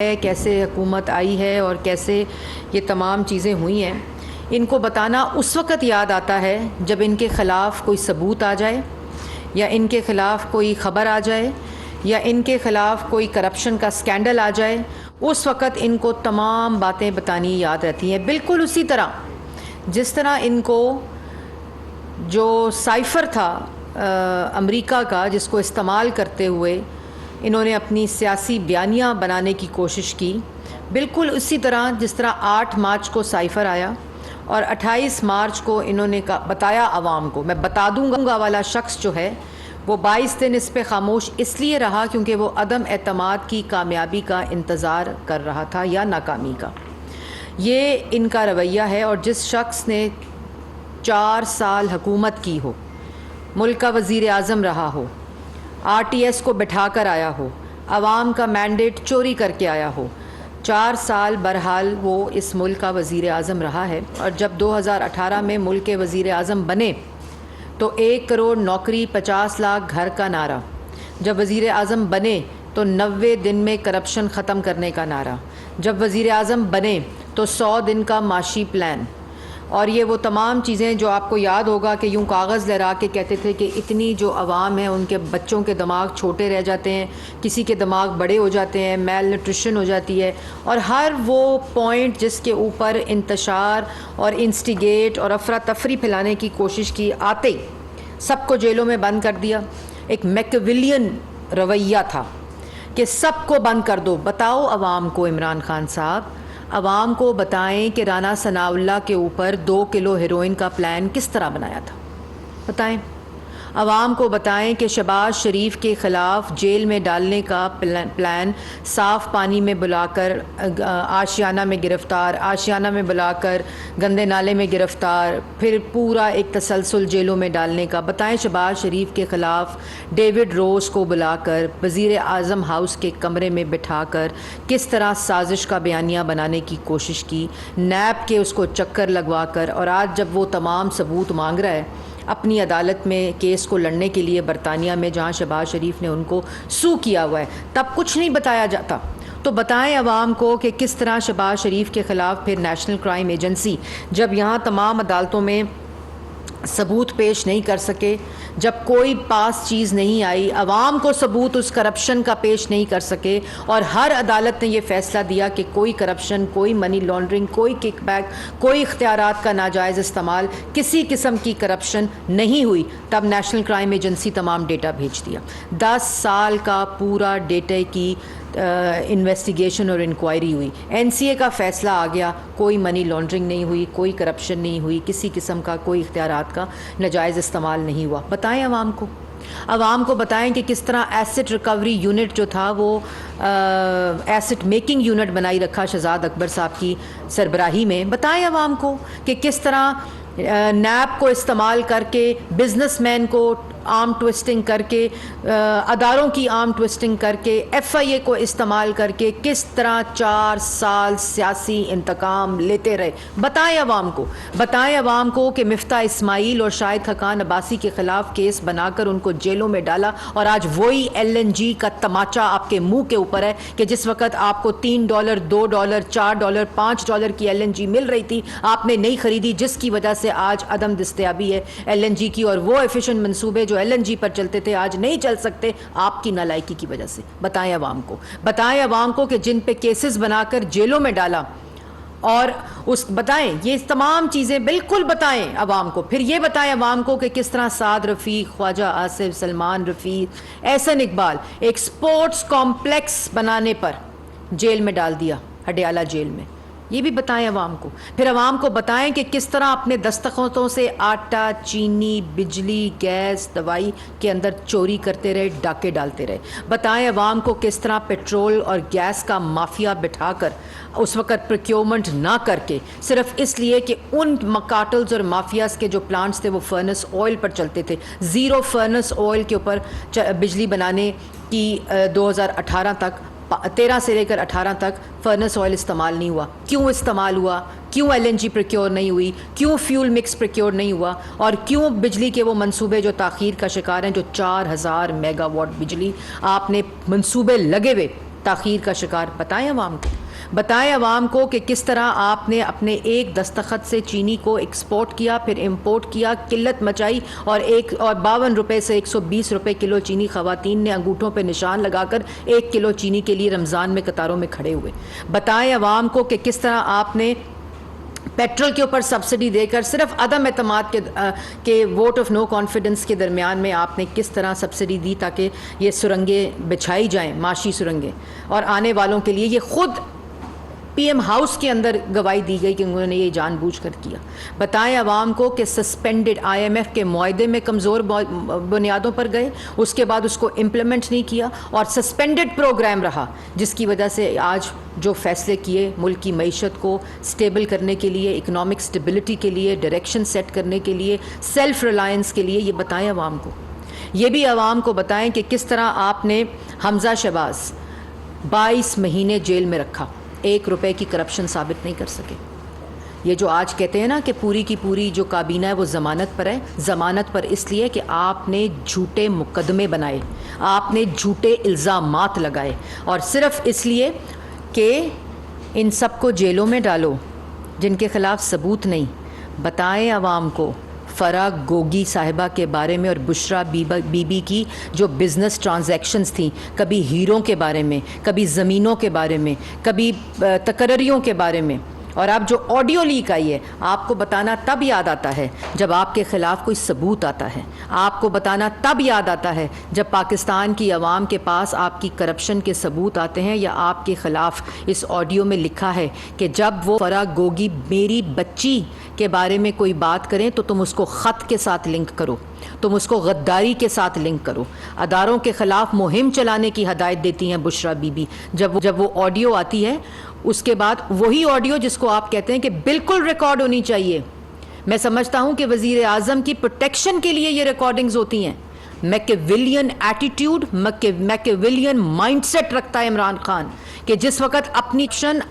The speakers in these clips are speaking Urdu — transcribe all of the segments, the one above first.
ہے، کیسے حکومت آئی ہے اور کیسے یہ تمام چیزیں ہوئی ہیں، ان کو بتانا اس وقت یاد آتا ہے جب ان کے خلاف کوئی ثبوت آ جائے یا ان کے خلاف کوئی خبر آ جائے یا ان کے خلاف کوئی کرپشن کا سکینڈل آ جائے. اس وقت ان کو تمام باتیں بتانی یاد رہتی ہیں. بالکل اسی طرح جس طرح ان کو جو سائفر تھا امریکہ کا، جس کو استعمال کرتے ہوئے انہوں نے اپنی سیاسی بیانیاں بنانے کی کوشش کی، بالکل اسی طرح جس طرح 8 مارچ کو سائفر آیا اور 28 مارچ کو انہوں نے بتایا عوام کو. میں بتا دوں گا والا شخص جو ہے وہ 22 دن اس پہ خاموش اس لیے رہا کیونکہ وہ عدم اعتماد کی کامیابی کا انتظار کر رہا تھا یا ناکامی کا. یہ ان کا رویہ ہے. اور جس شخص نے 4 سال حکومت کی ہو، ملک کا وزیر اعظم رہا ہو، RTS کو بٹھا کر آیا ہو، عوام کا مینڈیٹ چوری کر کے آیا ہو، 4 سال برحال وہ اس ملک کا وزیر اعظم رہا ہے. اور جب 2018 میں ملک کے وزیر اعظم بنے تو 1 کروڑ نوکری 50 لاکھ گھر کا نعرہ. جب وزیر اعظم بنے تو 90 دن میں کرپشن ختم کرنے کا نعرہ. جب وزیر اعظم بنے تو 100 دن کا معاشی پلان. اور یہ وہ تمام چیزیں جو آپ کو یاد ہوگا کہ یوں کاغذ لہرا کے کہتے تھے کہ اتنی جو عوام ہے ان کے بچوں کے دماغ چھوٹے رہ جاتے ہیں، کسی کے دماغ بڑے ہو جاتے ہیں، میل نیوٹریشن ہو جاتی ہے. اور ہر وہ پوائنٹ جس کے اوپر انتشار اور انسٹیگیٹ اور افراتفری پھیلانے کی کوشش کی، آتے ہی سب کو جیلوں میں بند کر دیا. ایک میکیویلین رویہ تھا کہ سب کو بند کر دو. بتاؤ عوام کو، عمران خان صاحب عوام کو بتائیں کہ رانا ثناء اللہ کے اوپر 2 کلو ہیروئن کا پلان کس طرح بنایا تھا. بتائیں عوام کو، بتائیں کہ شہباز شریف کے خلاف جیل میں ڈالنے کا پلان صاف پانی میں بلا کر آشیانہ میں گرفتار، آشیانہ میں بلا کر گندے نالے میں گرفتار، پھر پورا ایک تسلسل جیلوں میں ڈالنے کا. بتائیں شہباز شریف کے خلاف ڈیوڈ روز کو بلا کر وزیر اعظم ہاؤس کے کمرے میں بٹھا کر کس طرح سازش کا بیانیہ بنانے کی کوشش کی، نیب کے اس کو چکر لگوا کر. اور آج جب وہ تمام ثبوت مانگ رہا ہے اپنی عدالت میں کیس کو لڑنے کے لیے برطانیہ میں، جہاں شہباز شریف نے ان کو سو کیا ہوا ہے، تب کچھ نہیں بتایا جاتا. تو بتائیں عوام کو کہ کس طرح شہباز شریف کے خلاف پھر نیشنل کرائم ایجنسی جب یہاں تمام عدالتوں میں ثبوت پیش نہیں کر سکے، جب کوئی پاس چیز نہیں آئی، عوام کو ثبوت اس کرپشن کا پیش نہیں کر سکے، اور ہر عدالت نے یہ فیصلہ دیا کہ کوئی کرپشن، کوئی منی لانڈرنگ، کوئی کک بیک، کوئی اختیارات کا ناجائز استعمال، کسی قسم کی کرپشن نہیں ہوئی، تب نیشنل کرائم ایجنسی تمام ڈیٹا بھیج دیا. 10 سال کا پورا ڈیٹا کی انویسٹیگیشن اور انکوائری ہوئی. NCA کا فیصلہ آ گیا، کوئی منی لانڈرنگ نہیں ہوئی، کوئی کرپشن نہیں ہوئی، کسی قسم کا کوئی اختیارات کا ناجائز استعمال نہیں ہوا. بتائیں عوام کو بتائیں کہ کس طرح ایسٹ ریکوری یونٹ جو تھا وہ ایسٹ میکنگ یونٹ بنائی رکھا شہزاد اکبر صاحب کی سربراہی میں. بتائیں عوام کو کہ کس طرح نیب کو استعمال کر کے بزنس مین کو آرم ٹوسٹنگ کر کے، اداروں کی آرم ٹوسٹنگ کر کے، FIA کو استعمال کر کے کس طرح 4 سال سیاسی انتقام لیتے رہے. بتائیں عوام کو کہ مفتاح اسماعیل اور شاہد خاقان عباسی کے خلاف کیس بنا کر ان کو جیلوں میں ڈالا، اور آج وہی LNG کا تماچا آپ کے منہ کے اوپر ہے کہ جس وقت آپ کو $3، $2، $4، $5 کی LNG مل رہی تھی، آپ نے نہیں خریدی، جس کی وجہ سے آج عدم دستیابی ہے LNG کی. اور وہ ایفیشنٹ منصوبے جو LNG پر چلتے تھے آج نہیں چل سکتے آپ کی نالائکی کی وجہ سے. بتائیں عوام کو کہ جن پہ کیسز بنا کر جیلوں میں ڈالا، اور بتائیں یہ تمام چیزیں بالکل بتائیں عوام کو. پھر یہ بتائیں عوام کو کہ کس طرح سعد رفیق، خواجہ آصف، سلمان رفیق، احسن اقبال ایک سپورٹس کمپلیکس بنانے پر جیل میں ڈال دیا، ہڈیالہ جیل میں. یہ بھی بتائیں عوام کو. پھر عوام کو بتائیں کہ کس طرح اپنے دستخطوں سے آٹا، چینی، بجلی، گیس، دوائی کے اندر چوری کرتے رہے، ڈاکے ڈالتے رہے. بتائیں عوام کو کس طرح پیٹرول اور گیس کا مافیا بٹھا کر اس وقت پروکیورمنٹ نہ کر کے، صرف اس لیے کہ ان کارٹلز اور مافیاز کے جو پلانٹس تھے وہ فرنس آئل پر چلتے تھے. 0 فرنس آئل کے اوپر بجلی بنانے کی 2018 تک 13 سے لے کر 18 تک فرنس آئل استعمال نہیں ہوا. کیوں استعمال ہوا؟ کیوں LNG پروکیور نہیں ہوئی؟ کیوں فیول مکس پروکیور نہیں ہوا؟ اور کیوں بجلی کے وہ منصوبے جو تاخیر کا شکار ہیں، جو 4000 میگا واٹ بجلی آپ نے منصوبے لگے ہوئے تاخیر کا شکار؟ بتائیں عوام کو، بتائیں عوام کو کہ کس طرح آپ نے اپنے ایک دستخط سے چینی کو ایکسپورٹ کیا، پھر امپورٹ کیا، قلت مچائی، اور 52 روپے سے 120 روپے کلو چینی خواتین نے انگوٹھوں پہ نشان لگا کر 1 کلو چینی کے لیے رمضان میں قطاروں میں کھڑے ہوئے۔ بتائیں عوام کو کہ کس طرح آپ نے پیٹرول کے اوپر سبسڈی دے کر صرف عدم اعتماد کے ووٹ آف نو کانفیڈنس کے درمیان میں آپ نے کس طرح سبسڈی دی تاکہ یہ سرنگیں بچھائی جائیں، معاشی سرنگیں، اور آنے والوں کے لیے یہ خود پی ایم ہاؤس کے اندر گواہی دی گئی کہ انہوں نے یہ جان بوجھ کر کیا۔ بتائیں عوام کو کہ سسپینڈڈ آئی ایم ایف کے معاہدے میں کمزور بنیادوں پر گئے، اس کے بعد اس کو امپلیمنٹ نہیں کیا، اور سسپینڈڈ پروگرام رہا جس کی وجہ سے آج جو فیصلے کیے ملک کی معیشت کو سٹیبل کرنے کے لیے، اکنامک سٹیبلٹی کے لیے، ڈائریکشن سیٹ کرنے کے لیے، سیلف ریلائنس کے لیے، یہ بتائیں عوام کو۔ یہ بھی عوام کو بتائیں کہ کس طرح آپ نے حمزہ شہباز 22 مہینے جیل میں رکھا، 1 روپے کی کرپشن ثابت نہیں کر سکے۔ یہ جو آج کہتے ہیں نا کہ پوری کی پوری جو کابینہ ہے وہ ضمانت پر ہے، ضمانت پر اس لیے کہ آپ نے جھوٹے مقدمے بنائے، آپ نے جھوٹے الزامات لگائے، اور صرف اس لیے کہ ان سب کو جیلوں میں ڈالو جن کے خلاف ثبوت نہیں۔ بتائیں عوام کو فرح گوگی صاحبہ کے بارے میں اور بشرا بی بی کی جو بزنس ٹرانزیکشنز تھیں، کبھی ہیروں کے بارے میں، کبھی زمینوں کے بارے میں، کبھی تقرریوں کے بارے میں، اور اب جو آڈیو لیک آئی ہے، آپ کو بتانا تب یاد آتا ہے جب آپ کے خلاف کوئی ثبوت آتا ہے، آپ کو بتانا تب یاد آتا ہے جب پاکستان کی عوام کے پاس آپ کی کرپشن کے ثبوت آتے ہیں، یا آپ کے خلاف اس آڈیو میں لکھا ہے کہ جب وہ فرح گوگی میری بچی کے بارے میں کوئی بات کریں تو تم اس کو خط کے ساتھ لنک کرو، تم اس کو غداری کے ساتھ لنک کرو۔ اداروں کے خلاف مہم چلانے کی ہدایت دیتی ہیں بشرا بی بی۔ جب وہ آڈیو آتی ہے، اس کے بعد وہی آڈیو جس کو آپ کہتے ہیں کہ بالکل ریکارڈ ہونی چاہیے، میں سمجھتا ہوں کہ وزیر اعظم کی پروٹیکشن کے لیے یہ ریکارڈنگز ہوتی ہیں۔ میکیویلین ایٹیٹیوڈ، میکیویلین مائنڈ سیٹ رکھتا ہے عمران خان کہ جس وقت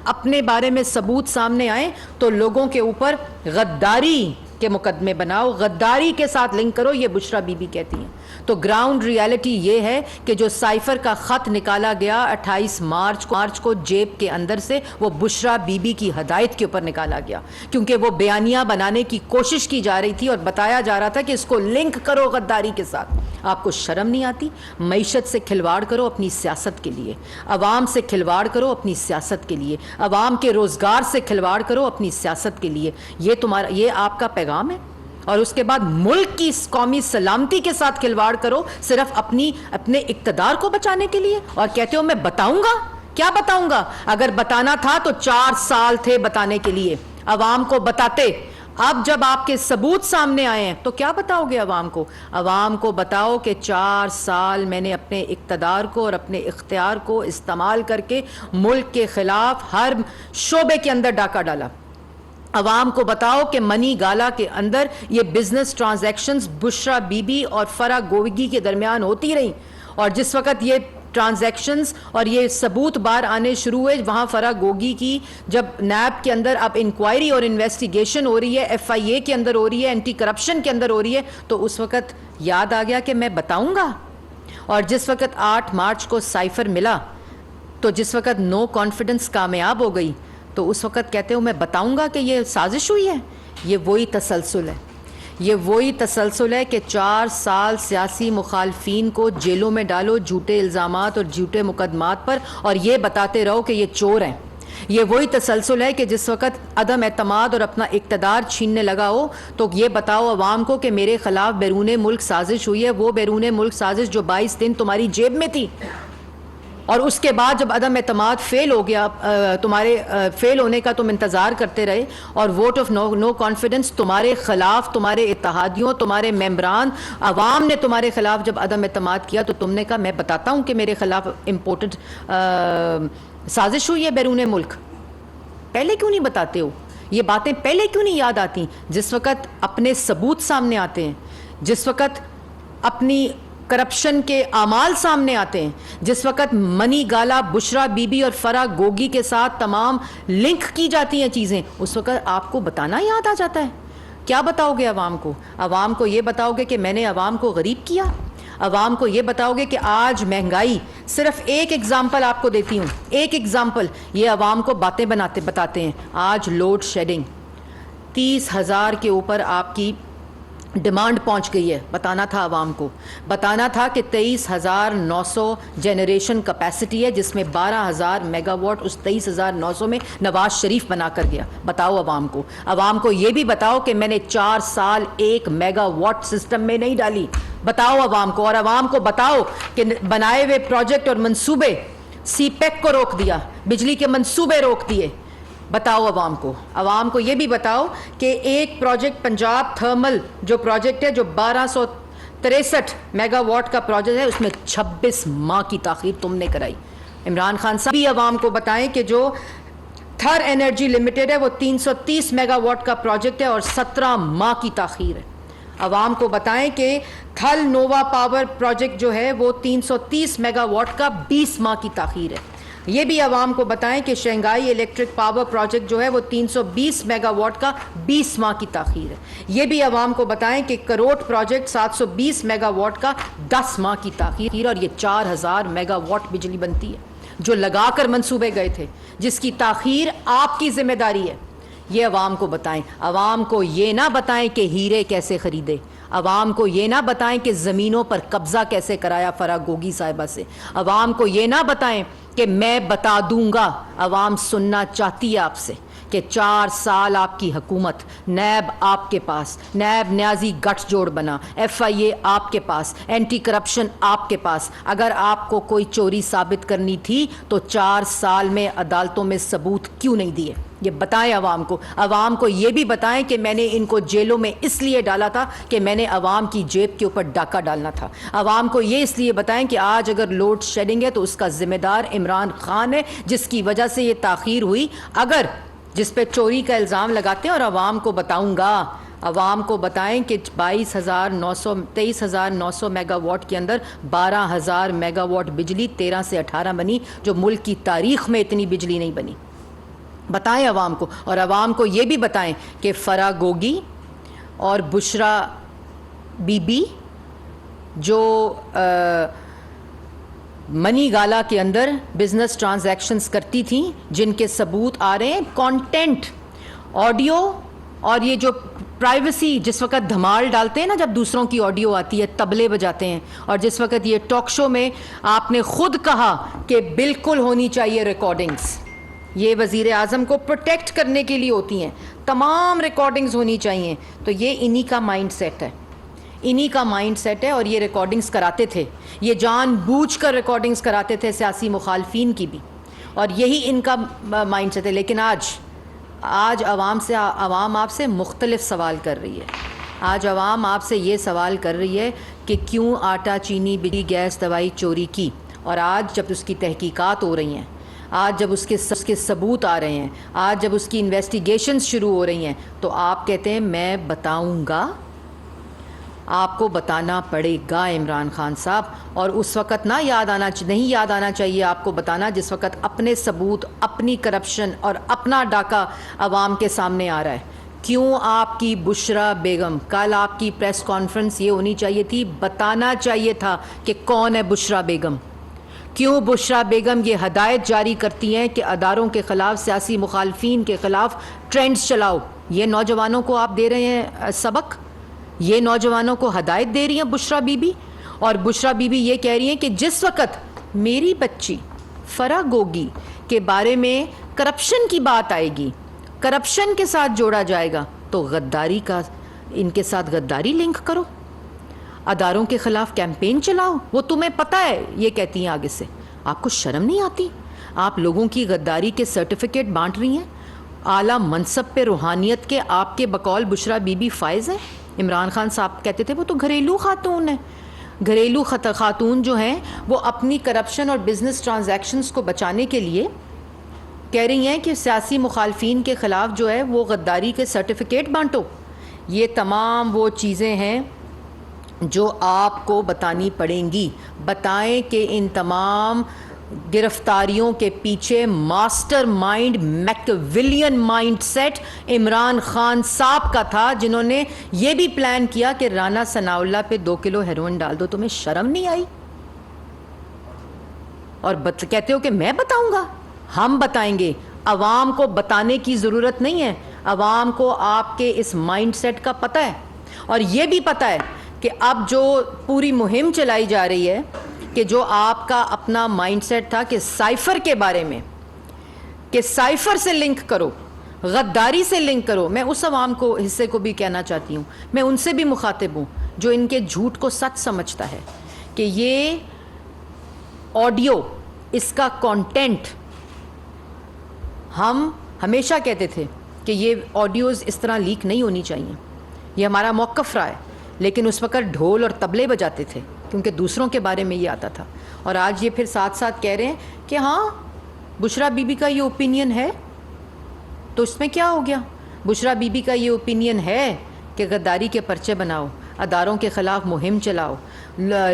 اپنے بارے میں ثبوت سامنے آئے تو لوگوں کے اوپر غداری کے مقدمے بناؤ، غداری کے ساتھ لنک کرو، یہ بشرا بی بی کہتی ہیں۔ تو گراؤنڈ ریالٹی یہ ہے کہ جو سائفر کا خط نکالا گیا 28 مارچ کو جیب کے اندر سے، وہ بشرا بی بی کی ہدایت کے اوپر نکالا گیا، کیونکہ وہ بیانیہ بنانے کی کوشش کی جا رہی تھی اور بتایا جا رہا تھا کہ اس کو لنک کرو غداری کے ساتھ۔ آپ کو شرم نہیں آتی؟ معیشت سے کھلواڑ کرو اپنی سیاست کے لیے، عوام سے کھلواڑ کرو اپنی سیاست کے لیے، عوام کے روزگار سے کھلواڑ کرو اپنی سیاست کے لیے، یہ آپ کا پیغام ہے؟ اور اس کے بعد ملک کی قومی سلامتی کے ساتھ کھلواڑ کرو صرف اپنے اقتدار کو بچانے کے لیے، اور کہتے ہو میں بتاؤں گا۔ کیا بتاؤں گا؟ اگر بتانا تھا تو 4 سال تھے بتانے کے لیے، عوام کو بتاتے۔ اب جب آپ کے ثبوت سامنے آئے ہیں تو کیا بتاؤ گے عوام کو؟ عوام کو بتاؤ کہ 4 سال میں نے اپنے اقتدار کو اور اپنے اختیار کو استعمال کر کے ملک کے خلاف ہر شعبے کے اندر ڈاکہ ڈالا۔ عوام کو بتاؤ کہ منی گالا کے اندر یہ business transactions Bushra be be اور فرح گوگی کے درمیان ہوتی رہیں، اور جس وقت یہ ٹرانزیکشنز اور یہ ثبوت بار آنے شروع ہوئے، وہاں فرح گوگی کی جب نیب کے اندر اب انکوائری اور انویسٹیگیشن ہو رہی ہے، ایف آئی اے کے اندر ہو رہی ہے، اینٹی کرپشن کے اندر ہو رہی ہے، تو اس وقت یاد آ گیا کہ میں بتاؤں گا۔ اور جس وقت 8 مارچ کو سائفر ملا، تو جس وقت نو کانفیڈنس کامیاب ہو گئی، تو اس وقت کہتے ہو میں بتاؤں گا کہ یہ سازش ہوئی ہے۔ یہ وہی تسلسل ہے، یہ وہی تسلسل ہے کہ 4 سال سیاسی مخالفین کو جیلوں میں ڈالو جھوٹے الزامات اور جھوٹے مقدمات پر، اور یہ بتاتے رہو کہ یہ چور ہیں۔ یہ وہی تسلسل ہے کہ جس وقت عدم اعتماد اور اپنا اقتدار چھیننے لگا ہو تو یہ بتاؤ عوام کو کہ میرے خلاف بیرون ملک سازش ہوئی ہے، وہ بیرون ملک سازش جو 22 دن تمہاری جیب میں تھی، اور اس کے بعد جب عدم اعتماد فیل ہو گیا، تمہارے فیل ہونے کا تم انتظار کرتے رہے، اور ووٹ آف نو کانفیڈنس تمہارے خلاف، تمہارے اتحادیوں، تمہارے ممبران، عوام نے تمہارے خلاف جب عدم اعتماد کیا تو تم نے کہا میں بتاتا ہوں کہ میرے خلاف امپورٹڈ سازش ہوئی ہے بیرون ملک۔ پہلے کیوں نہیں بتاتے ہو؟ یہ باتیں پہلے کیوں نہیں یاد آتی؟ جس وقت اپنے ثبوت سامنے آتے ہیں، جس وقت اپنی کرپشن کے اعمال سامنے آتے ہیں، جس وقت منی گالا بشرا بی بی اور فرح گوگی کے ساتھ تمام لنک کی جاتی ہیں چیزیں، اس وقت آپ کو بتانا یاد آ جاتا ہے۔ کیا بتاؤ گے عوام کو؟ عوام کو یہ بتاؤ گے کہ میں نے عوام کو غریب کیا، عوام کو یہ بتاؤ گے کہ آج مہنگائی، صرف ایک ایگزامپل آپ کو دیتی ہوں، ایک ایگزامپل، یہ عوام کو باتیں بتاتے ہیں. آج لوڈ شیڈنگ 30,000 کے اوپر آپ کی ڈیمانڈ پہنچ گئی ہے. بتانا تھا عوام کو، بتانا تھا کہ 23,900 جنریشن کیپیسٹی ہے، جس میں 12,000 میگا واٹ اس 23,900 میں نواز شریف بنا کر گیا. بتاؤ عوام کو، عوام کو یہ بھی بتاؤ کہ میں نے 4 سال 1 میگا واٹ سسٹم میں نہیں ڈالی. بتاؤ عوام کو، اور عوام کو بتاؤ کہ بنائے ہوئے پروجیکٹ اور منصوبے، سی پیک کو روک دیا، بجلی کے منصوبے روک دیے. بتاؤ عوام کو، عوام کو یہ بھی بتاؤ کہ ایک پروجیکٹ پنجاب تھرمل جو پروجیکٹ ہے، جو 1263 میگا واٹ کا پروجیکٹ ہے، اس میں 26 ماہ کی تاخیر تم نے کرائی. عمران خان صاحب بھی عوام کو بتائیں کہ جو تھر انرجی لمیٹڈ ہے وہ 330 میگا واٹ کا پروجیکٹ ہے اور 17 ماہ کی تاخیر ہے. عوام کو بتائیں کہ تھل نووا پاور پروجیکٹ جو ہے وہ 330 میگا واٹ کا 20 ماہ کی تاخیر ہے. یہ بھی عوام کو بتائیں کہ شنگھائی الیکٹرک پاور پروجیکٹ جو ہے وہ 320 میگا واٹ کا 20 ماہ کی تاخیر ہے. یہ بھی عوام کو بتائیں کہ کروٹ پروجیکٹ 720 میگا واٹ کا 10 ماہ کی تاخیر، اور یہ 4,000 میگا واٹ بجلی بنتی ہے جو لگا کر منصوبے گئے تھے، جس کی تاخیر آپ کی ذمہ داری ہے. یہ عوام کو بتائیں. عوام کو یہ نہ بتائیں کہ ہیرے کیسے خریدے، عوام کو یہ نہ بتائیں کہ زمینوں پر قبضہ کیسے کرایا فرا گوگی صاحبہ سے، عوام کو یہ نہ بتائیں کہ میں بتا دوں گا. عوام سننا چاہتی ہے آپ سے کہ 4 سال آپ کی حکومت، نیب آپ کے پاس، نیب نیازی گٹھ جوڑ بنا، FIA آپ کے پاس، اینٹی کرپشن آپ کے پاس. اگر آپ کو کوئی چوری ثابت کرنی تھی تو 4 سال میں عدالتوں میں ثبوت کیوں نہیں دیے؟ یہ بتائیں عوام کو. عوام کو یہ بھی بتائیں کہ میں نے ان کو جیلوں میں اس لیے ڈالا تھا کہ میں نے عوام کی جیب کے اوپر ڈاکہ ڈالنا تھا. عوام کو یہ اس لیے بتائیں کہ آج اگر لوڈ شیڈنگ ہے تو اس کا ذمہ دار عمران خان ہے، جس کی وجہ سے یہ تاخیر ہوئی. اگر جس پہ چوری کا الزام لگاتے ہیں، اور عوام کو بتاؤں گا، عوام کو بتائیں کہ 23,900 میگا واٹ کے اندر 12,000 میگا واٹ بجلی 13 سے 18 بنی، جو ملک کی تاریخ میں اتنی بجلی نہیں بنی. بتائیں عوام کو. اور عوام کو یہ بھی بتائیں کہ فرا گوگی اور بشرا بی بی جو منی گالا کے اندر بزنس ٹرانزیکشنز کرتی تھیں، جن کے ثبوت آ رہے ہیں، کانٹینٹ، آڈیو، اور یہ جو پرائیویسی، جس وقت دھمال ڈالتے ہیں نا، جب دوسروں کی آڈیو آتی ہے، طبلے بجاتے ہیں، اور جس وقت یہ ٹاک شو میں آپ نے خود کہا کہ بالکل ہونی چاہیے ریکارڈنگز، یہ وزیر اعظم کو پروٹیکٹ کرنے کے لیے ہوتی ہیں، تمام ریکارڈنگز ہونی چاہیے. تو یہ انہی کا مائنڈ سیٹ ہے، انہی کا مائنڈ سیٹ ہے. اور یہ ریکارڈنگز کراتے تھے، یہ جان بوجھ کر ریکارڈنگز کراتے تھے سیاسی مخالفین کی بھی، اور یہی ان کا مائنڈ سیٹ ہے. لیکن آج عوام آپ سے مختلف سوال کر رہی ہے. آج عوام آپ سے یہ سوال کر رہی ہے کہ کیوں آٹا، چینی، بجلی، گیس، دوائی چوری کی. اور آج جب اس کی تحقیقات ہو رہی ہیں، آج جب اس کے ثبوت آ رہے ہیں، آج جب اس کی انویسٹیگیشنز شروع ہو رہی ہیں، تو آپ کہتے ہیں میں بتاؤں گا. آپ کو بتانا پڑے گا عمران خان صاحب. اور اس وقت نہیں یاد آنا چاہیے آپ کو بتانا جس وقت اپنے ثبوت، اپنی کرپشن اور اپنا ڈاکہ عوام کے سامنے آ رہا ہے. کیوں آپ کی بشرا بیگم، کل آپ کی پریس کانفرنس یہ ہونی چاہیے تھی، بتانا چاہیے تھا کہ کون ہے بشرا بیگم. کیوں بشرا بیگم یہ ہدایت جاری کرتی ہیں کہ اداروں کے خلاف، سیاسی مخالفین کے خلاف ٹرینڈز چلاؤ؟ یہ نوجوانوں کو آپ دے رہے ہیں سبق، یہ نوجوانوں کو ہدایت دے رہی ہیں بشرا بی بی. اور بشرا بی بی یہ کہہ رہی ہیں کہ جس وقت میری بچی فرا گوگی کے بارے میں کرپشن کی بات آئے گی، کرپشن کے ساتھ جوڑا جائے گا، تو غداری کا، ان کے ساتھ غداری لنک کرو، اداروں کے خلاف کیمپین چلاؤ. وہ تمہیں پتہ ہے، یہ کہتی ہیں آگے سے. آپ کو شرم نہیں آتی؟ آپ لوگوں کی غداری کے سرٹیفکیٹ بانٹ رہی ہیں. اعلیٰ منصب پہ روحانیت کے آپ کے بقول بشرا بی بی فائز ہیں. عمران خان صاحب کہتے تھے وہ تو گھریلو خاتون ہیں. گھریلو خاتون جو ہیں وہ اپنی کرپشن اور بزنس ٹرانزیکشنز کو بچانے کے لیے کہہ رہی ہیں کہ سیاسی مخالفین کے خلاف جو ہے وہ غداری کے سرٹیفکیٹ بانٹو. یہ تمام وہ چیزیں ہیں جو آپ کو بتانی پڑیں گی. بتائیں کہ ان تمام گرفتاریوں کے پیچھے mastermind Machiavellian mindset Imran Khan صاحب کا تھا، جنہوں نے یہ بھی پلان کیا کہ رانا ثناء اللہ پہ 2 کلو ہیروئن ڈال دو. تمہیں شرم نہیں آئی؟ اور کہتے ہو کہ میں بتاؤں گا. ہم بتائیں گے. عوام کو بتانے کی ضرورت نہیں ہے. عوام کو آپ کے اس مائنڈ سیٹ کا پتہ ہے، اور یہ بھی پتہ ہے کہ اب جو پوری مہم چلائی جا رہی ہے، کہ جو آپ کا اپنا مائنڈ سیٹ تھا کہ سائفر کے بارے میں، کہ سائفر سے لنک کرو، غداری سے لنک کرو. میں اس عوام کو حصے کو بھی کہنا چاہتی ہوں، میں ان سے بھی مخاطب ہوں جو ان کے جھوٹ کو سچ سمجھتا ہے، کہ یہ آڈیو، اس کا کانٹینٹ، ہم ہمیشہ کہتے تھے کہ یہ آڈیوز اس طرح لیک نہیں ہونی چاہیے. یہ ہمارا موقف رہا ہے، لیکن اس وقت ڈھول اور طبلے بجاتے تھے کیونکہ دوسروں کے بارے میں یہ آتا تھا. اور آج یہ پھر ساتھ ساتھ کہہ رہے ہیں کہ ہاں بشریٰ بی بی کا یہ اوپینین ہے، تو اس میں کیا ہو گیا؟ بشریٰ بی بی کا یہ اوپینین ہے کہ غداری کے پرچے بناؤ، اداروں کے خلاف مہم چلاؤ،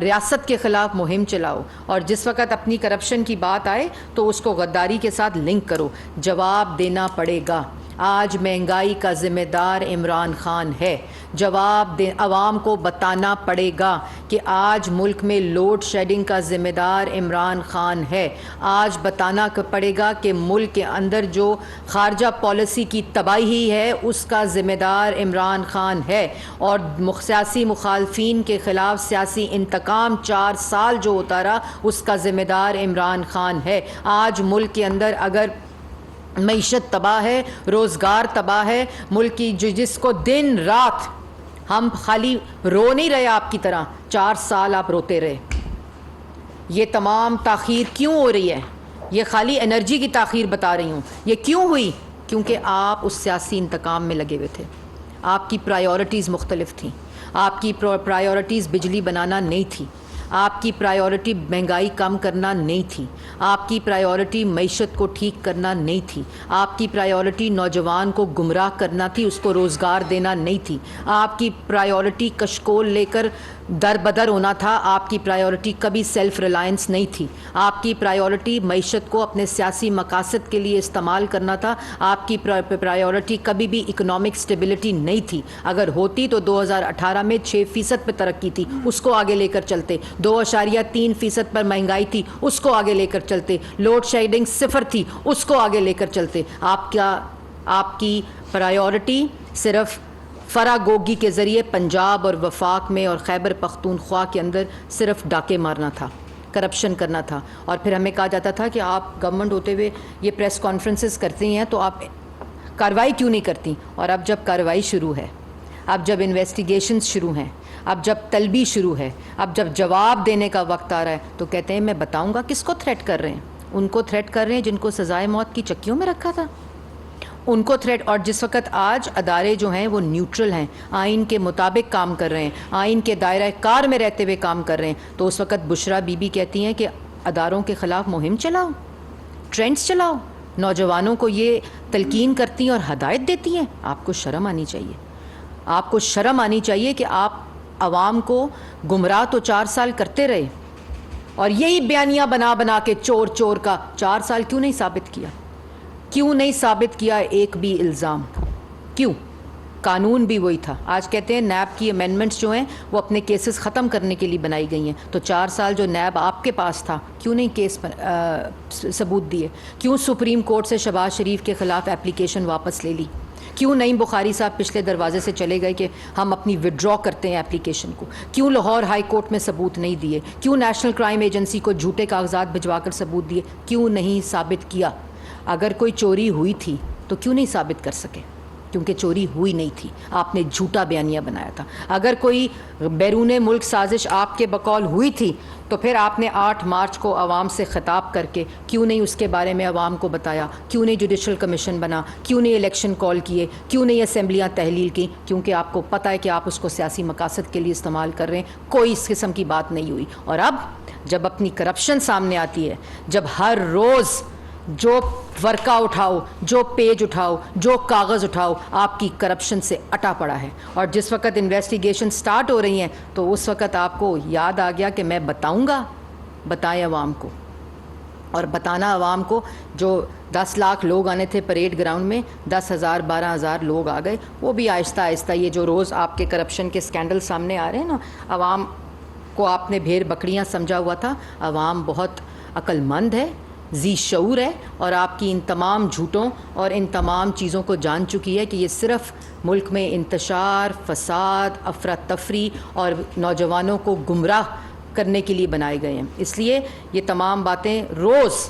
ریاست کے خلاف مہم چلاؤ، اور جس وقت اپنی کرپشن کی بات آئے تو اس کو غداری کے ساتھ لنک کرو. جواب دینا پڑے گا. آج مہنگائی کا ذمہ دار عمران خان ہے. جواب عوام کو بتانا پڑے گا کہ آج ملک میں لوڈ شیڈنگ کا ذمہ دار عمران خان ہے. آج بتانا پڑے گا کہ ملک کے اندر جو خارجہ پالیسی کی تباہی ہے اس کا ذمہ دار عمران خان ہے. اور سیاسی مخالفین کے خلاف سیاسی انتقام 4 سال جو ہوتا رہا اس کا ذمہ دار عمران خان ہے. آج ملک کے اندر اگر معیشت تباہ ہے، روزگار تباہ ہے، ملک کی جس کو دن رات، ہم خالی رو نہیں رہے آپ کی طرح، 4 سال آپ روتے رہے. یہ تمام تاخیر کیوں ہو رہی ہے؟ یہ خالی انرجی کی تاخیر بتا رہی ہوں. یہ کیوں ہوئی؟ کیونکہ آپ اس سیاسی انتقام میں لگے ہوئے تھے. آپ کی پرائیورٹیز مختلف تھیں. آپ کی پرائیورٹیز بجلی بنانا نہیں تھی. آپ کی پرائیورٹی مہنگائی کم کرنا نہیں تھی. آپ کی پرائیورٹی معیشت کو ٹھیک کرنا نہیں تھی. آپ کی پرائیورٹی نوجوان کو گمراہ کرنا تھی، اس کو روزگار دینا نہیں تھی. آپ کی پرائیورٹی کشکول لے کر در بدر ہونا تھا. آپ کی پرائیورٹی کبھی سیلف ریلائنس نہیں تھی. آپ کی پرائیورٹی معیشت کو اپنے سیاسی مقاصد کے لیے استعمال کرنا تھا. آپ کی پرائیورٹی کبھی بھی اکنامک سٹیبلٹی نہیں تھی. اگر ہوتی تو 2018 میں 6% پہ ترقی تھی، اس کو آگے لے کر چلتے. 2.3% پر مہنگائی تھی، اس کو آگے لے کر چلتے. لوڈ شیڈنگ 0 تھی، اس کو آگے لے کر چلتے. آپ کی پرائیورٹی صرف فراگوگی کے ذریعے پنجاب اور وفاق میں اور خیبر پختونخوا کے اندر صرف ڈاکے مارنا تھا، کرپشن کرنا تھا. اور پھر ہمیں کہا جاتا تھا کہ آپ گورنمنٹ ہوتے ہوئے یہ پریس کانفرنسز کرتی ہیں تو آپ کارروائی کیوں نہیں کرتی؟ اور اب جب کارروائی شروع ہے، اب جب انویسٹیگیشنز شروع ہیں، اب جب طلبی شروع ہے، اب جب جواب دینے کا وقت آ رہا ہے، تو کہتے ہیں میں بتاؤں گا. کس کو تھریٹ کر رہے ہیں؟ ان کو تھریٹ کر رہے ہیں جن کو سزائے موت کی چکیوں میں رکھا تھا، ان کو تھریٹ. اور جس وقت آج ادارے جو ہیں وہ نیوٹرل ہیں، آئین کے مطابق کام کر رہے ہیں، آئین کے دائرہ کار میں رہتے ہوئے کام کر رہے ہیں، تو اس وقت بشریٰ بی بی کہتی ہیں کہ اداروں کے خلاف مہم چلاؤ، ٹرینڈز چلاؤ، نوجوانوں کو یہ تلقین کرتی ہیں اور ہدایت دیتی ہیں. آپ کو شرم آنی چاہیے. آپ کو شرم آنی چاہیے کہ آپ عوام کو گمراہ تو 4 سال کرتے رہے، اور یہی بیانیاں بنا بنا کے چور چور کا 4 سال کیوں نہیں ثابت کیا؟ کیوں نہیں ثابت کیا ایک بھی الزام؟ کیوں؟ قانون بھی وہی تھا. آج کہتے ہیں نیب کی امینڈمنٹس جو ہیں وہ اپنے کیسز ختم کرنے کے لیے بنائی گئی ہیں. تو 4 سال جو نیب آپ کے پاس تھا کیوں نہیں کیس ثبوت دیے؟ کیوں سپریم کورٹ سے شہباز شریف کے خلاف اپلیکیشن واپس لے لی؟ کیوں نعیم بخاری صاحب پچھلے دروازے سے چلے گئے کہ ہم اپنی وڈرا کرتے ہیں اپلیکیشن کو؟ کیوں لاہور ہائی کورٹ میں ثبوت نہیں دیے؟ کیوں نیشنل کرائم ایجنسی کو جھوٹے کاغذات بھجوا کر ثبوت دیے؟ کیوں نہیں ثابت کیا؟ اگر کوئی چوری ہوئی تھی تو کیوں نہیں ثابت کر سکے؟ کیونکہ چوری ہوئی نہیں تھی، آپ نے جھوٹا بیانیہ بنایا تھا. اگر کوئی بیرون ملک سازش آپ کے بقول ہوئی تھی تو پھر آپ نے 8 مارچ کو عوام سے خطاب کر کے کیوں نہیں اس کے بارے میں عوام کو بتایا؟ کیوں نہیں جوڈیشل کمیشن بنا؟ کیوں نہیں الیکشن کال کیے؟ کیوں نہیں اسمبلیاں تحلیل کی؟ کیونکہ آپ کو پتہ ہے کہ آپ اس کو سیاسی مقاصد کے لیے استعمال کر رہے ہیں. کوئی اس قسم کی بات نہیں ہوئی. اور اب جب اپنی کرپشن سامنے آتی ہے، جب ہر روز جو ورقہ اٹھاؤ، جو پیج اٹھاؤ، جو کاغذ اٹھاؤ آپ کی کرپشن سے اٹا پڑا ہے، اور جس وقت انویسٹیگیشن سٹارٹ ہو رہی ہیں تو اس وقت آپ کو یاد آ گیا کہ میں بتاؤں گا. بتائیں عوام کو. اور بتانا عوام کو جو 10 لاکھ لوگ آنے تھے پریڈ گراؤنڈ میں 10,000 12,000 لوگ آ گئے. وہ بھی آہستہ آہستہ یہ جو روز آپ کے کرپشن کے اسکینڈل سامنے آ رہے ہیں نا, عوام کو آپ نے بھیڑ بکریاں سمجھا ہوا تھا. عوام بہت عقل مند ہے, ذی شعور ہے, اور آپ کی ان تمام جھوٹوں اور ان تمام چیزوں کو جان چکی ہے کہ یہ صرف ملک میں انتشار, فساد, افراتفری اور نوجوانوں کو گمراہ کرنے کے لیے بنائے گئے ہیں. اس لیے یہ تمام باتیں روز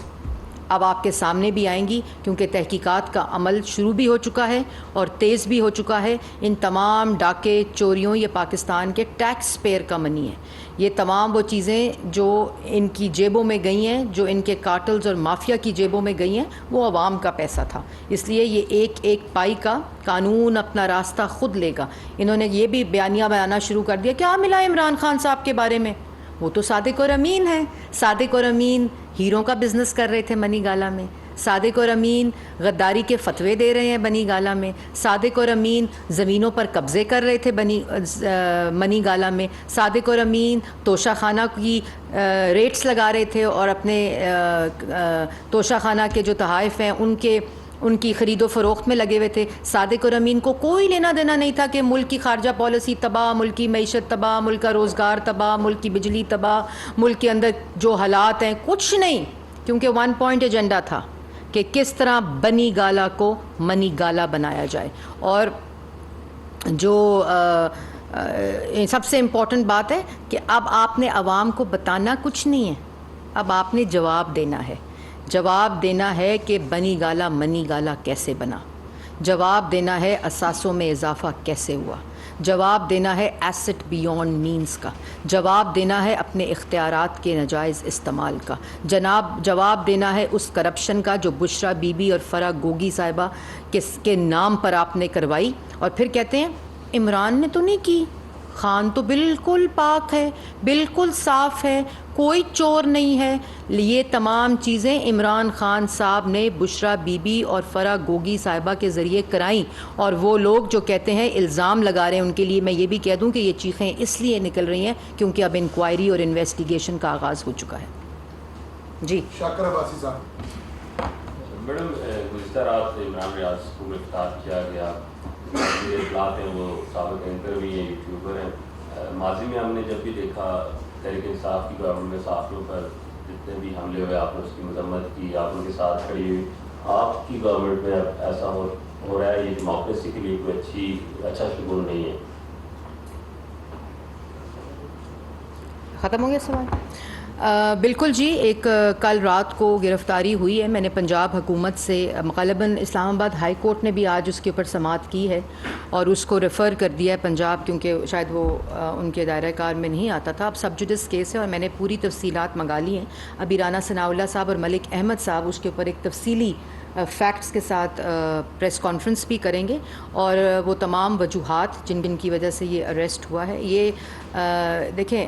اب آپ کے سامنے بھی آئیں گی, کیونکہ تحقیقات کا عمل شروع بھی ہو چکا ہے اور تیز بھی ہو چکا ہے. ان تمام ڈاکے چوریوں یہ پاکستان کے ٹیکس پیئر کا منی ہے. یہ تمام وہ چیزیں جو ان کی جیبوں میں گئی ہیں, جو ان کے کارٹلز اور مافیا کی جیبوں میں گئی ہیں, وہ عوام کا پیسہ تھا. اس لیے یہ ایک ایک پائی کا قانون اپنا راستہ خود لے گا. انہوں نے یہ بھی بیانیہ بنانا شروع کر دیا, کیا ملا عمران خان صاحب کے بارے میں, وہ تو صادق اور امین ہیں. صادق اور امین ہیروں کا بزنس کر رہے تھے منی گالا میں. صادق اور امین غداری کے فتوے دے رہے ہیں بنی گالا میں. صادق اور امین زمینوں پر قبضے کر رہے تھے منی گالا میں. صادق اور امین توشہ خانہ کی ریٹس لگا رہے تھے اور اپنے توشہ خانہ کے جو تحائف ہیں ان کی خرید و فروخت میں لگے ہوئے تھے. صادق اور امین کو کوئی لینا دینا نہیں تھا کہ ملک کی خارجہ پالیسی تباہ, ملک کی معیشت تباہ, ملک کا روزگار تباہ, ملک کی بجلی تباہ, ملک کے اندر جو حالات ہیں کچھ نہیں, کیونکہ 1 پوائنٹ ایجنڈا تھا کہ کس طرح بنی گالا کو منی گالا بنایا جائے. اور جو سب سے امپورٹنٹ بات ہے کہ اب آپ نے عوام کو بتانا کچھ نہیں ہے, اب آپ نے جواب دینا ہے. جواب دینا ہے کہ بنی گالا منی گالا کیسے بنا, جواب دینا ہے اثاثوں میں اضافہ کیسے ہوا, جواب دینا ہے ایسٹ بیونڈ مینز کا, جواب دینا ہے اپنے اختیارات کے ناجائز استعمال کا, جواب دینا ہے اس کرپشن کا جو بشرا بی بی اور فرح گوگی صاحبہ کے نام پر آپ نے کروائی. اور پھر کہتے ہیں عمران نے تو نہیں کی, خان تو بالکل پاک ہے, بالکل صاف ہے, کوئی چور نہیں ہے. یہ تمام چیزیں عمران خان صاحب نے بشرا بی بی اور فرح گوگی صاحبہ کے ذریعے کرائیں. اور وہ لوگ جو کہتے ہیں الزام لگا رہے ہیں, ان کے لیے میں یہ بھی کہہ دوں کہ یہ چیخیں اس لیے نکل رہی ہیں کیونکہ اب انکوائری اور انویسٹیگیشن کا آغاز ہو چکا ہے. جی شاکر عباسی صاحب. میڈم, گزشتہ رات عمران ریاض کو گرفتار کیا گیا. جو اطلاعات ہیں وہ سابق اینکر بھی ہیں, یوٹیوبر ہیں. ماضی میں ہم نے جب بھی دیکھا تحریک انصاف کی گورنمنٹ میں صحافیوں پر جتنے بھی حملے ہوئے, آپ نے اس کی مذمت کی, آپ ان کے ساتھ کھڑی ہوئی. آپ کی گورنمنٹ میں اب ایسا ہو رہا ہے, یہ ڈیموکریسی کے لیے کوئی اچھا شگون نہیں ہے. ختم ہو گیا سوال؟ بالکل جی. ایک کل رات کو گرفتاری ہوئی ہے. میں نے پنجاب حکومت سے غالباً اسلام آباد ہائی کورٹ نے بھی آج اس کے اوپر سماعت کی ہے اور اس کو ریفر کر دیا ہے پنجاب, کیونکہ شاید وہ ان کے دائرہ کار میں نہیں آتا تھا. اب سب جوڈس کیس ہے اور میں نے پوری تفصیلات منگا لی ہیں. ابھی رانا ثناء اللہ صاحب اور ملک احمد صاحب اس کے اوپر ایک تفصیلی فیکٹس کے ساتھ پریس کانفرنس بھی کریں گے, اور وہ تمام وجوہات جن کی وجہ سے یہ اریسٹ ہوا ہے. یہ دیکھیں,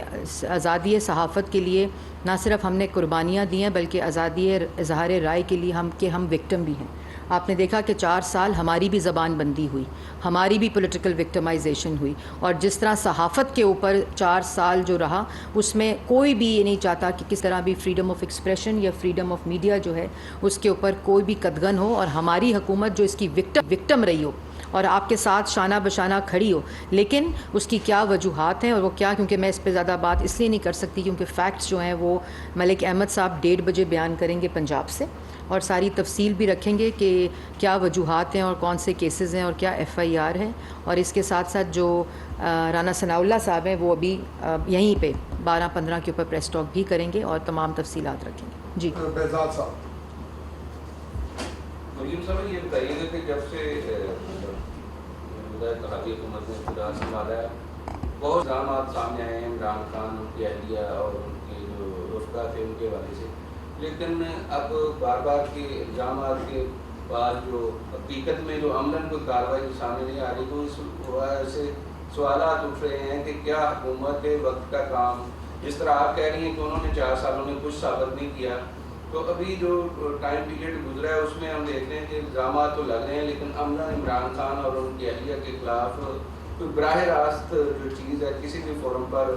آزادی صحافت کے لیے نہ صرف ہم نے قربانیاں دی ہیں بلکہ آزادی اظہار رائے کے لیے ہم وکٹم بھی ہیں. آپ نے دیکھا کہ 4 سال ہماری بھی زبان بندی ہوئی, ہماری بھی پولیٹیکل وکٹمائزیشن ہوئی, اور جس طرح صحافت کے اوپر 4 سال جو رہا اس میں کوئی بھی یہ نہیں چاہتا کہ کس طرح بھی فریڈم آف ایکسپریشن یا فریڈم آف میڈیا جو ہے اس کے اوپر کوئی بھی قدغن ہو, اور ہماری حکومت جو اس کی وکٹم رہی ہو اور آپ کے ساتھ شانہ بشانہ کھڑی ہو. لیکن اس کی کیا وجوہات ہیں اور وہ کیا, کیونکہ میں اس پہ زیادہ بات اس لیے نہیں کر سکتی کیونکہ فیکٹس جو ہیں وہ ملک احمد صاحب 1:30 بجے بیان کریں گے پنجاب سے, اور ساری تفصیل بھی رکھیں گے کہ کیا وجوہات ہیں اور کون سے کیسز ہیں اور کیا FIR ہے. اور اس کے ساتھ ساتھ جو رانا ثناء اللہ صاحب ہیں وہ ابھی یہیں پہ 12-15 کے اوپر پریس ٹاک بھی کریں گے اور تمام تفصیلات رکھیں گے. جی بہزاد صاحب. مریم صاحب یہ بتائیے کہ جب سے اتحادی حکومت نے اقتدار سنبھالا ہے بہت الزامات سامنے آئے ہیں عمران خان, ان کی اہلیہ اور ان کے جو رفقا تھے ان کے حوالے سے, لیکن اب بار بار کے الزامات کے بعد جو حقیقت میں جو عملاً کوئی کارروائی سامنے نہیں آ رہی, تو اس وجہ سے سوالات اٹھ رہے ہیں کہ کیا حکومت وقت کا کام, جس طرح آپ کہہ رہی ہیں کہ انہوں نے 4 سالوں میں کچھ ثابت نہیں کیا, تو ابھی جو ٹائم پیریڈ گزرا ہے اس میں ہم دیکھ رہے ہیں کہ الزامات تو لگ رہے ہیں لیکن عملاً عمران خان اور ان کی اہلیہ کے خلاف کوئی براہ راست جو چیز ہے کسی بھی فورم پر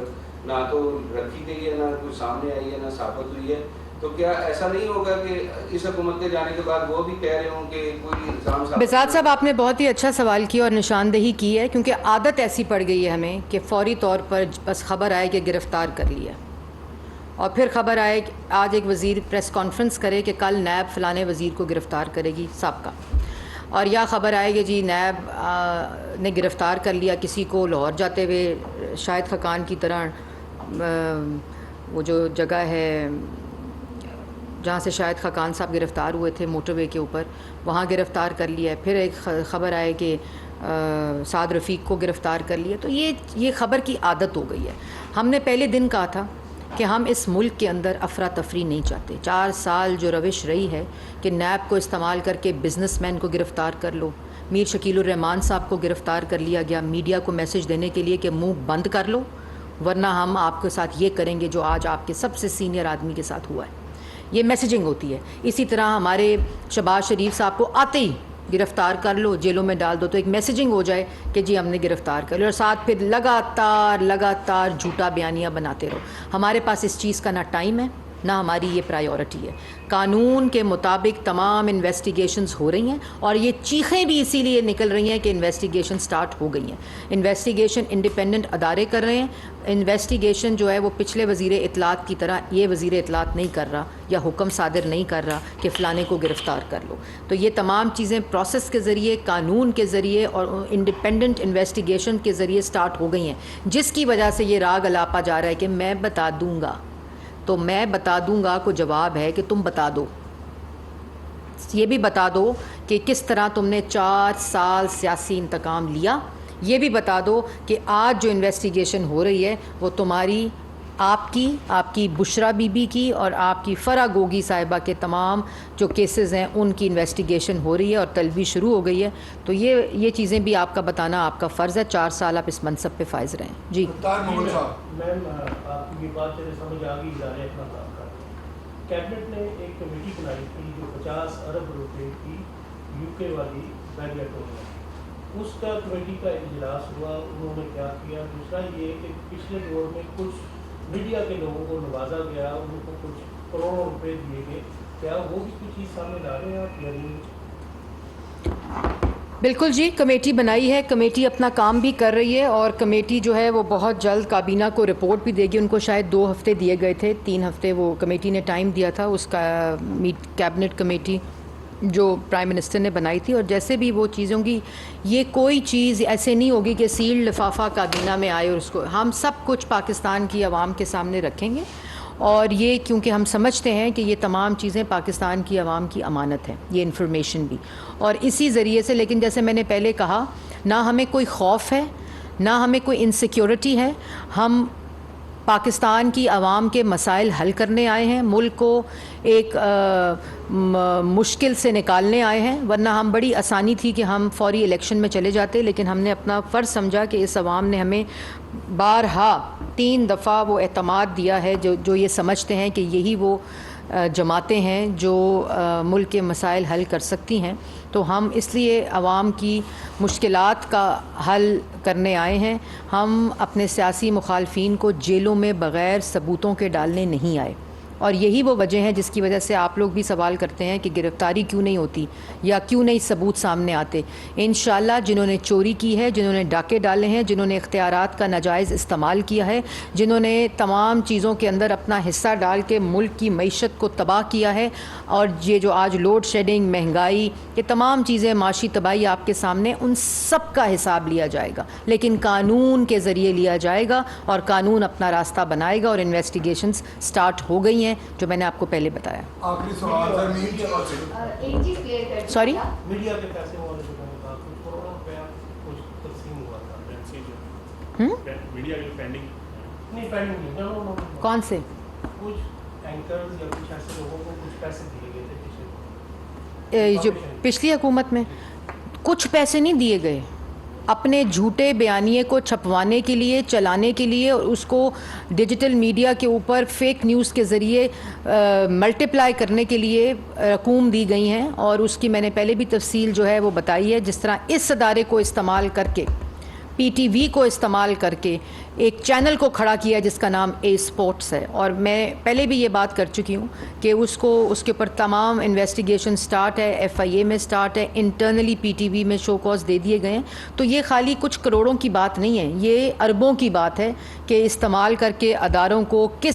نہ تو رکھی گئی ہے, نہ کوئی سامنے آئی ہے, نہ ثابت ہوئی ہے. تو کیا ایسا نہیں ہوگا کہ اس حکومت کے جانے کے بعد وہ بھی کہہ رہے ہوں کہ کوئی الزام بزاد صاحب آپ نے بہت ہی اچھا سوال کیا اور نشاندہی کی ہے، کیونکہ عادت ایسی پڑ گئی ہے ہمیں کہ فوری طور پر بس خبر آئے کہ گرفتار کر لیا، اور پھر خبر آئے کہ آج ایک وزیر پریس کانفرنس کرے کہ کل نیب فلانے وزیر کو گرفتار کرے گی سابقہ، اور یا خبر آئے کہ جی نیب نے گرفتار کر لیا کسی کو لاہور جاتے ہوئے، شاہد خاقان کی طرح وہ جو جگہ ہے جہاں سے شاہد خاقان صاحب گرفتار ہوئے تھے موٹر وے کے اوپر، وہاں گرفتار کر لیا ہے۔ پھر ایک خبر آئے کہ سعد رفیق کو گرفتار کر لیا۔ تو یہ خبر کی عادت ہو گئی ہے۔ ہم نے پہلے دن کہا تھا کہ ہم اس ملک کے اندر افراتفری نہیں چاہتے۔ 4 سال جو روش رہی ہے کہ نیب کو استعمال کر کے بزنس مین کو گرفتار کر لو، میر شکیل الرحمان صاحب کو گرفتار کر لیا گیا میڈیا کو میسج دینے کے لیے کہ منہ بند کر لو ورنہ ہم آپ کے ساتھ یہ کریں گے جو آج آپ کے سب سے سینئر آدمی کے ساتھ ہوا ہے۔ یہ میسیجنگ ہوتی ہے۔ اسی طرح ہمارے شہباز شریف صاحب کو آتے ہی گرفتار کر لو، جیلوں میں ڈال دو، تو ایک میسیجنگ ہو جائے کہ جی ہم نے گرفتار کر لیا، اور ساتھ پھر لگاتار جھوٹا بیانیہ بناتے رہو۔ ہمارے پاس اس چیز کا نہ ٹائم ہے نہ ہماری یہ پرائیورٹی ہے۔ قانون کے مطابق تمام انویسٹیگیشنز ہو رہی ہیں، اور یہ چیخیں بھی اسی لیے نکل رہی ہیں کہ انویسٹیگیشن سٹارٹ ہو گئی ہیں۔ انویسٹیگیشن انڈیپینڈنٹ ادارے کر رہے ہیں۔ انویسٹیگیشن جو ہے وہ پچھلے وزیر اطلاعات کی طرح یہ وزیر اطلاعات نہیں کر رہا یا حکم صادر نہیں کر رہا کہ فلانے کو گرفتار کر لو۔ تو یہ تمام چیزیں پروسیس کے ذریعے، قانون کے ذریعے اور انڈیپینڈنٹ انویسٹیگیشن کے ذریعے سٹارٹ ہو گئی ہیں، جس کی وجہ سے یہ راگ الاپا جا رہا ہے کہ میں بتا دوں گا، تو میں بتا دوں گا کو جواب ہے کہ تم بتا دو، یہ بھی بتا دو کہ کس طرح تم نے 4 سال سیاسی انتقام لیا، یہ بھی بتا دو کہ آج جو انویسٹیگیشن ہو رہی ہے وہ تمہاری، آپ کی بشرا بی بی کی اور آپ کی فرح گوگی صاحبہ کے تمام جو کیسز ہیں ان کی انویسٹیگیشن ہو رہی ہے اور طلبی شروع ہو گئی ہے۔ تو یہ چیزیں بھی آپ کا بتانا آپ کا فرض ہے۔ 4 سال آپ اس منصب پہ فائز رہیں۔ جی مغل صاحب، میم آپ کی یہ بات سے سمجھ آ گئی، ادارے اپنا کام کر رہے ہیں۔ کیبنٹ نے ایک کمیٹی بنائی تھی جو 50 ارب روپے کی یو کے والی بیریٹ ہو گئی، اس کا کمیٹی کا اجلاس ہوا، انہوں نے کیا کیا؟ دوسرا یہ کہ پچھلے دور میں کچھ میڈیا کے لوگوں کو نوازا گیا، ان کو کچھ کروڑوں روپے دیے گئے، کیا وہ بھی کچھ چیز سامنے لا رہے ہیں آپ یا نہیں؟ بالکل جی، کمیٹی بنائی ہے، کمیٹی اپنا کام بھی کر رہی ہے، اور کمیٹی جو ہے وہ بہت جلد کابینہ کو رپورٹ بھی دے گی۔ ان کو شاید 2 ہفتے دیے گئے تھے، 3 ہفتے وہ کمیٹی نے ٹائم دیا تھا، اس کا کیبنٹ کمیٹی جو پرائم منسٹر نے بنائی تھی۔ اور جیسے بھی وہ چیزوں کی، یہ کوئی چیز ایسے نہیں ہوگی کہ سیلڈ لفافہ کابینہ میں آئے اور اس کو ہم سب کچھ پاکستان کی عوام کے سامنے رکھیں گے، اور یہ کیونکہ ہم سمجھتے ہیں کہ یہ تمام چیزیں پاکستان کی عوام کی امانت ہے، یہ انفارمیشن بھی، اور اسی ذریعے سے، لیکن جیسے میں نے پہلے کہا، نہ ہمیں کوئی خوف ہے نہ ہمیں کوئی انسیکیورٹی ہے، ہم پاکستان کی عوام کے مسائل حل کرنے آئے ہیں، ملک کو ایک مشکل سے نکالنے آئے ہیں، ورنہ ہم بڑی آسانی تھی کہ ہم فوری الیکشن میں چلے جاتے، لیکن ہم نے اپنا فرض سمجھا کہ اس عوام نے ہمیں بارہا 3 دفعہ وہ اعتماد دیا ہے جو یہ سمجھتے ہیں کہ یہی وہ جماعتیں ہیں جو ملک کے مسائل حل کر سکتی ہیں۔ تو ہم اس لیے عوام کی مشکلات کا حل کرنے آئے ہیں، ہم اپنے سیاسی مخالفین کو جیلوں میں بغیر ثبوتوں کے ڈالنے نہیں آئے، اور یہی وہ وجہ ہے جس کی وجہ سے آپ لوگ بھی سوال کرتے ہیں کہ گرفتاری کیوں نہیں ہوتی یا کیوں نہیں ثبوت سامنے آتے۔ انشاءاللہ جنہوں نے چوری کی ہے، جنہوں نے ڈاکے ڈالے ہیں، جنہوں نے اختیارات کا ناجائز استعمال کیا ہے، جنہوں نے تمام چیزوں کے اندر اپنا حصہ ڈال کے ملک کی معیشت کو تباہ کیا ہے، اور یہ جو آج لوڈ شیڈنگ، مہنگائی، یہ تمام چیزیں، معاشی تباہی آپ کے سامنے، ان سب کا حساب لیا جائے گا، لیکن قانون کے ذریعے لیا جائے گا، اور قانون اپنا راستہ بنائے گا، اور انویسٹیگیشنز سٹارٹ ہو گئی ہیں جو میں نے آپ کو پہلے بتایا۔ آخری سوال سر، ایک چیز کلیئر کر دیں۔ سوری؟ میڈیا کے پیسے والے جو میں نے کہا کچھ کروڑوں روپیہ کچھ تقسیم ہوا تھا، میڈیا کی پینڈنگ نہیں پینڈنگ نہیں، نو کون سے؟ کچھ اینکرز یا کچھ ایسے لوگوں کو کچھ پیسے دیے گئے تھے جو پچھلی حکومت میں کچھ پیسے نہیں دیے گئے، اپنے جھوٹے بیانیے کو چھپوانے کے لیے، چلانے کے لیے، اور اس کو ڈیجیٹل میڈیا کے اوپر فیک نیوز کے ذریعے ملٹیپلائی کرنے کے لیے رقوم دی گئی ہیں، اور اس کی میں نے پہلے بھی تفصیل جو ہے وہ بتائی ہے، جس طرح اس ادارے کو استعمال کر کے پی ٹی وی کو استعمال کر کے ایک چینل کو کھڑا کیا جس کا نام اے اسپورٹس ہے. اور میں پہلے بھی یہ بات کر چکی ہوں کہ اس کے اوپر تمام انویسٹیگیشن سٹارٹ ہے, ایف آئی اے میں سٹارٹ ہے, انٹرنلی پی ٹی وی میں شو کاز دے دیے گئے ہیں. تو یہ خالی کچھ کروڑوں کی بات نہیں ہے, یہ اربوں کی بات ہے کہ استعمال کر کے اداروں کو کس